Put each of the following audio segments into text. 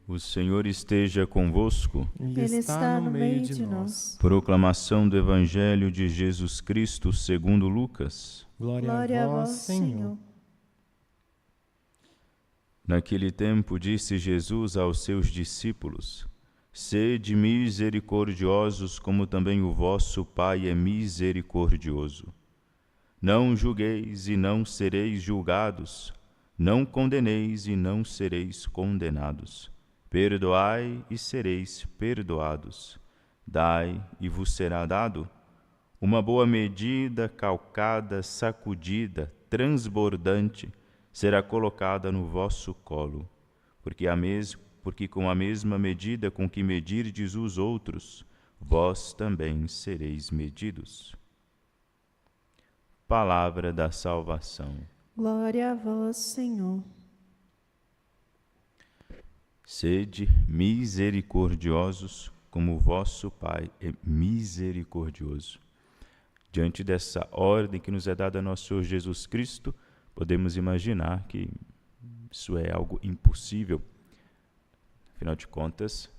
O Senhor esteja convosco. Ele está no meio de nós. Proclamação do Evangelho de Jesus Cristo segundo Lucas. Glória a vós, Senhor. Naquele tempo disse Jesus aos seus discípulos: Sede misericordiosos, como também o vosso Pai é misericordioso. Não julgueis e não sereis julgados. Não condeneis e não sereis condenados. Perdoai e sereis perdoados. Dai e vos será dado. Uma boa medida, calcada, sacudida, transbordante, será colocada no vosso colo, porque com a mesma medida com que medirdes os outros, vós também sereis medidos. Palavra da salvação. Glória a vós, Senhor. Sede misericordiosos, como o vosso Pai é misericordioso. Diante dessa ordem que nos é dada a nosso Senhor Jesus Cristo, podemos imaginar que isso é algo impossível. Afinal de contas,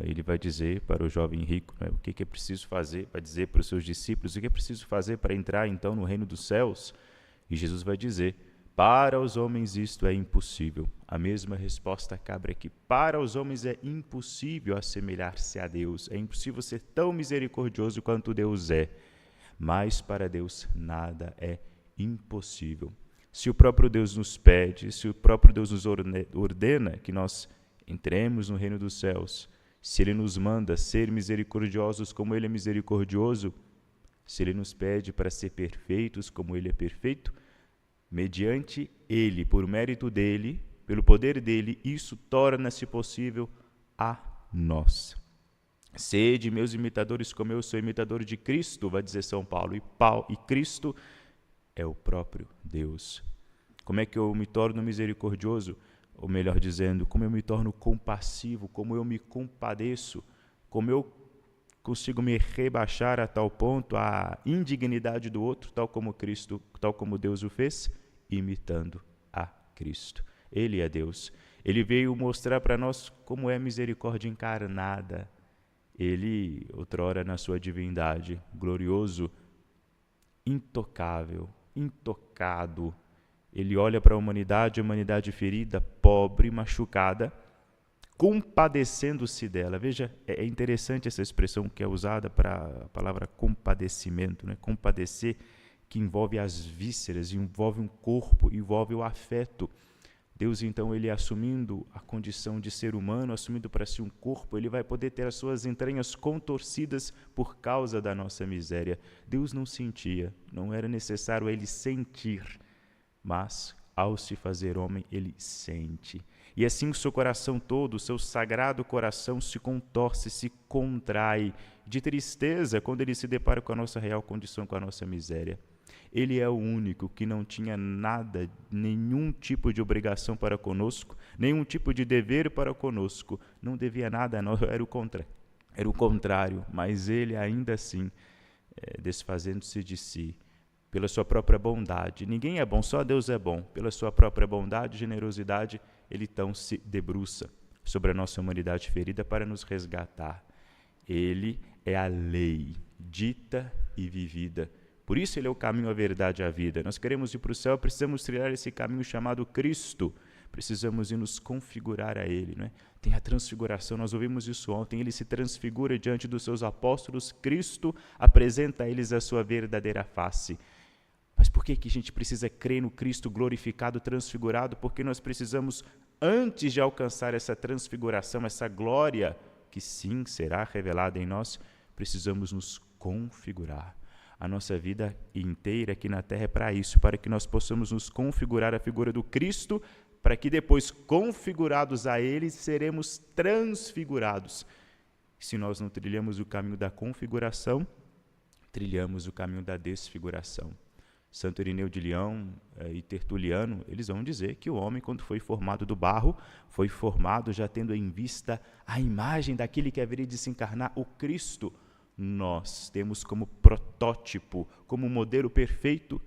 ele vai dizer para o jovem rico, né, o que é preciso fazer, vai dizer para os seus discípulos o que é preciso fazer para entrar então no reino dos céus. E Jesus vai dizer: para os homens isto é impossível. A mesma resposta cabe aqui. Para os homens é impossível assemelhar-se a Deus. É impossível ser tão misericordioso quanto Deus é. Mas para Deus nada é impossível. Se o próprio Deus nos pede, se o próprio Deus nos ordena que nós entremos no reino dos céus, se Ele nos manda ser misericordiosos como Ele é misericordioso, se Ele nos pede para ser perfeitos como Ele é perfeito, mediante Ele, por mérito dEle, pelo poder dEle, isso torna-se possível a nós. Sede meus imitadores como eu sou imitador de Cristo, vai dizer São Paulo, e Cristo é o próprio Deus. Como é que eu me torno misericordioso? Ou melhor dizendo, como eu me torno compassivo, como eu me compadeço, como eu consigo me rebaixar a tal ponto à indignidade do outro, tal como Cristo, tal como Deus o fez, imitando a Cristo. Ele é Deus. Ele veio mostrar para nós como é a misericórdia encarnada. Ele, outrora na sua divindade, glorioso, intocável, intocado. Ele olha para a humanidade ferida, pobre, machucada, compadecendo-se dela. Veja, é interessante essa expressão que é usada para a palavra compadecimento, né? Compadecer, que envolve as vísceras, envolve um corpo, envolve o afeto. Deus, então, ele assumindo a condição de ser humano, assumindo para si um corpo, ele vai poder ter as suas entranhas contorcidas por causa da nossa miséria. Deus não sentia, não era necessário ele sentir, mas, ao se fazer homem, ele sente. E assim o seu coração todo, o seu sagrado coração se contorce, se contrai de tristeza quando ele se depara com a nossa real condição, com a nossa miséria. Ele é o único que não tinha nada, nenhum tipo de obrigação para conosco, nenhum tipo de dever para conosco. Não devia nada a nós, era o contrário, mas ele ainda assim, desfazendo-se de si, pela sua própria bondade. Ninguém é bom, só Deus é bom. Pela sua própria bondade e generosidade, ele então se debruça sobre a nossa humanidade ferida para nos resgatar. Ele é a lei, dita e vivida. Por isso ele é o caminho, a verdade e a vida. Nós queremos ir para o céu, precisamos trilhar esse caminho chamado Cristo. Precisamos ir nos configurar a Ele, né? Tem a transfiguração, nós ouvimos isso ontem. Ele se transfigura diante dos seus apóstolos. Cristo apresenta a eles a sua verdadeira face. Mas por que a gente precisa crer no Cristo glorificado, transfigurado? Porque nós precisamos, antes de alcançar essa transfiguração, essa glória, que sim será revelada em nós, precisamos nos configurar. A nossa vida inteira aqui na Terra é para isso, para que nós possamos nos configurar a figura do Cristo, para que depois, configurados a Ele, seremos transfigurados. Se nós não trilhamos o caminho da configuração, trilhamos o caminho da desfiguração. Santo Irineu de Leão e Tertuliano, eles vão dizer que o homem, quando foi formado do barro, foi formado já tendo em vista a imagem daquele que haveria de se encarnar, o Cristo. Nós temos como protótipo, como modelo perfeito,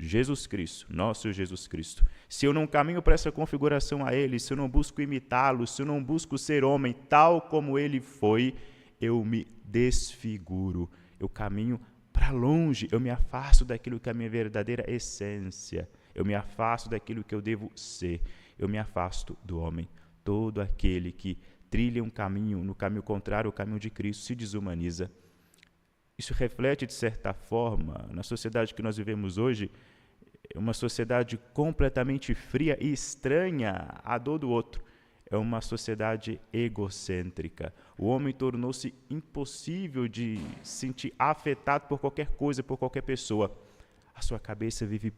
Jesus Cristo, nosso Jesus Cristo. Se eu não caminho para essa configuração a Ele, se eu não busco imitá-lo, se eu não busco ser homem tal como Ele foi, eu me desfiguro, eu caminho para longe, eu me afasto daquilo que é a minha verdadeira essência, eu me afasto daquilo que eu devo ser, eu me afasto do homem. Todo aquele que trilha um caminho, no caminho contrário ao caminho de Cristo, se desumaniza. Isso reflete, de certa forma, na sociedade que nós vivemos hoje, uma sociedade completamente fria e estranha à dor do outro. É uma sociedade egocêntrica. O homem tornou-se impossível de se sentir afetado por qualquer coisa, por qualquer pessoa. A sua cabeça vive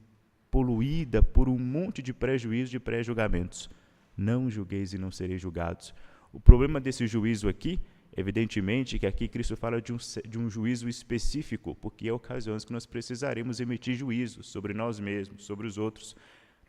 poluída por um monte de prejuízos, de pré-julgamentos. Não julgueis e não sereis julgados. O problema desse juízo aqui, evidentemente, que aqui Cristo fala de um juízo específico, porque há ocasiões que nós precisaremos emitir juízo sobre nós mesmos, sobre os outros.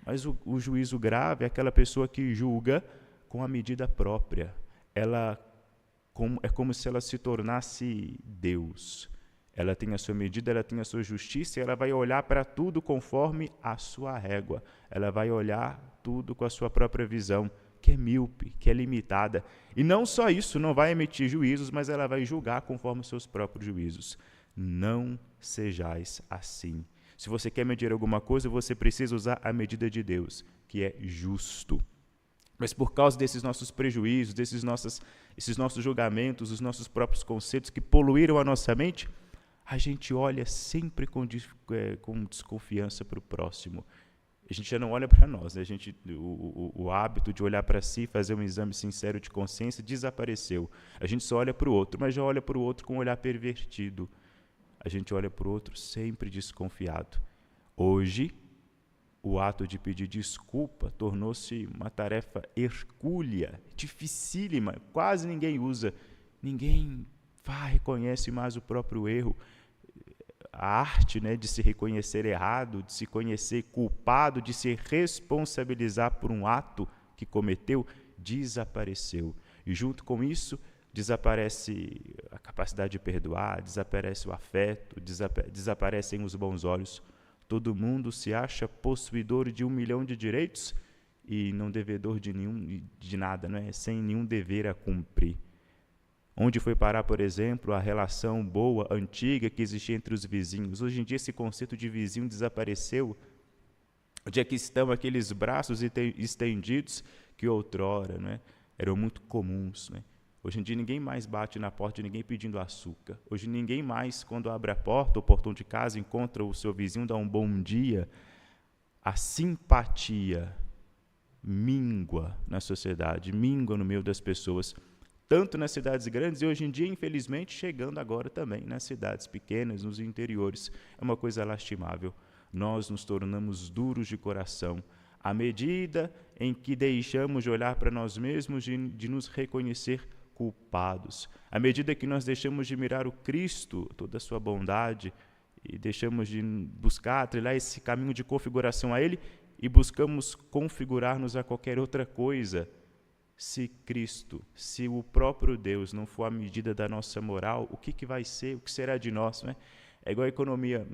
Mas o juízo grave é aquela pessoa que julga com a medida própria. É como se ela se tornasse Deus. Ela tem a sua medida, ela tem a sua justiça, e ela vai olhar para tudo conforme a sua régua. Ela vai olhar tudo com a sua própria visão, que é míope, que é limitada. E não só isso, não vai emitir juízos, mas ela vai julgar conforme os seus próprios juízos. Não sejais assim. Se você quer medir alguma coisa, você precisa usar a medida de Deus, que é justo. Mas por causa desses nossos prejuízos, esses nossos julgamentos, os nossos próprios conceitos que poluíram a nossa mente, a gente olha sempre com desconfiança para o próximo. A gente já não olha para nós, né? O hábito de olhar para si, fazer um exame sincero de consciência, desapareceu. A gente só olha para o outro, mas já olha para o outro com um olhar pervertido. A gente olha para o outro sempre desconfiado. Hoje, o ato de pedir desculpa tornou-se uma tarefa hercúlea, dificílima, quase ninguém usa. Ninguém reconhece mais o próprio erro. A arte, né, de se reconhecer errado, de se conhecer culpado, de se responsabilizar por um ato que cometeu, desapareceu. E junto com isso, desaparece a capacidade de perdoar, desaparece o afeto, desaparecem os bons olhos. Todo mundo se acha possuidor de 1 milhão de direitos e não devedor de nada, não é? Sem nenhum dever a cumprir. Onde foi parar, por exemplo, a relação boa, antiga, que existia entre os vizinhos? Hoje em dia esse conceito de vizinho desapareceu. Onde é que estão aqueles braços estendidos que outrora, né, eram muito comuns, né? Hoje em dia ninguém mais bate na porta de ninguém pedindo açúcar. Hoje ninguém mais, quando abre a porta, o portão de casa, encontra o seu vizinho, dá um bom dia. A simpatia mingua na sociedade, mingua no meio das pessoas, tanto nas cidades grandes e hoje em dia, infelizmente, chegando agora também nas cidades pequenas, nos interiores. É uma coisa lastimável. Nós nos tornamos duros de coração à medida em que deixamos de olhar para nós mesmos, de nos reconhecer culpados. À medida que nós deixamos de mirar o Cristo, toda a sua bondade, e deixamos de buscar, trilhar esse caminho de configuração a Ele e buscamos configurar-nos a qualquer outra coisa. Se Cristo, se o próprio Deus não for a medida da nossa moral, o que vai ser? O que será de nós? Né? É igual a economia,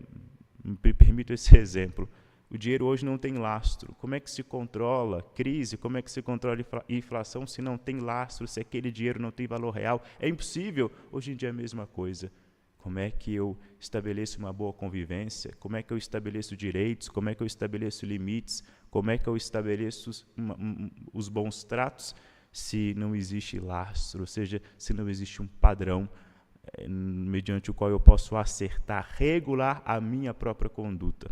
me permito esse exemplo. O dinheiro hoje não tem lastro. Como é que se controla crise? Como é que se controla inflação se não tem lastro, se aquele dinheiro não tem valor real? É impossível. Hoje em dia é a mesma coisa. Como é que eu estabeleço uma boa convivência? Como é que eu estabeleço direitos? Como é que eu estabeleço limites? Como é que eu estabeleço os bons tratos? Se não existe lastro, ou seja, se não existe um padrão mediante o qual eu posso acertar, regular a minha própria conduta.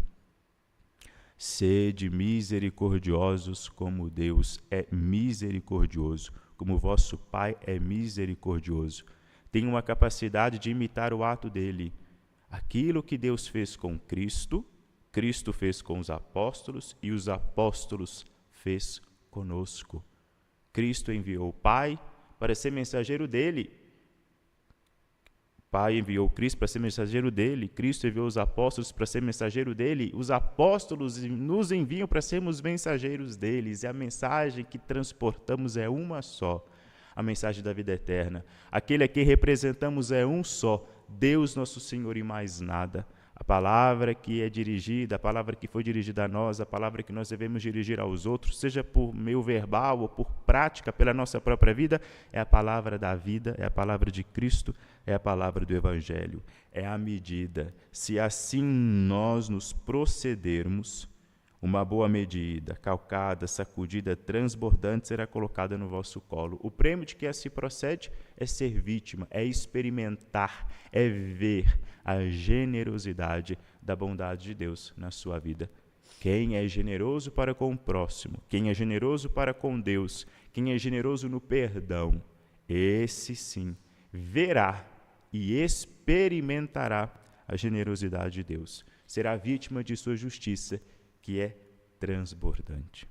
Sede misericordiosos como Deus é misericordioso, como vosso Pai é misericordioso. Tenha uma capacidade de imitar o ato dele. Aquilo que Deus fez com Cristo, Cristo fez com os apóstolos e os apóstolos fez conosco. Cristo enviou o Pai para ser mensageiro dele. O Pai enviou Cristo para ser mensageiro dele. Cristo enviou os apóstolos para ser mensageiro dele. Os apóstolos nos enviam para sermos mensageiros deles. E a mensagem que transportamos é uma só. A mensagem da vida eterna. Aquele a quem representamos é um só. Deus nosso Senhor e mais nada. A palavra que é dirigida, a palavra que foi dirigida a nós, a palavra que nós devemos dirigir aos outros, seja por meio verbal ou por prática, pela nossa própria vida, é a palavra da vida, é a palavra de Cristo, é a palavra do Evangelho, é a medida. Se assim nós nos procedermos, uma boa medida, calcada, sacudida, transbordante, será colocada no vosso colo. O prêmio de que assim procede é ser vítima, é experimentar, é ver a generosidade da bondade de Deus na sua vida. Quem é generoso para com o próximo, quem é generoso para com Deus, quem é generoso no perdão, esse sim verá e experimentará a generosidade de Deus. Será vítima de sua justiça, que é transbordante.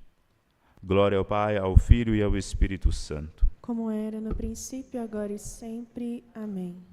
Glória ao Pai, ao Filho e ao Espírito Santo. Como era no princípio, agora e sempre. Amém.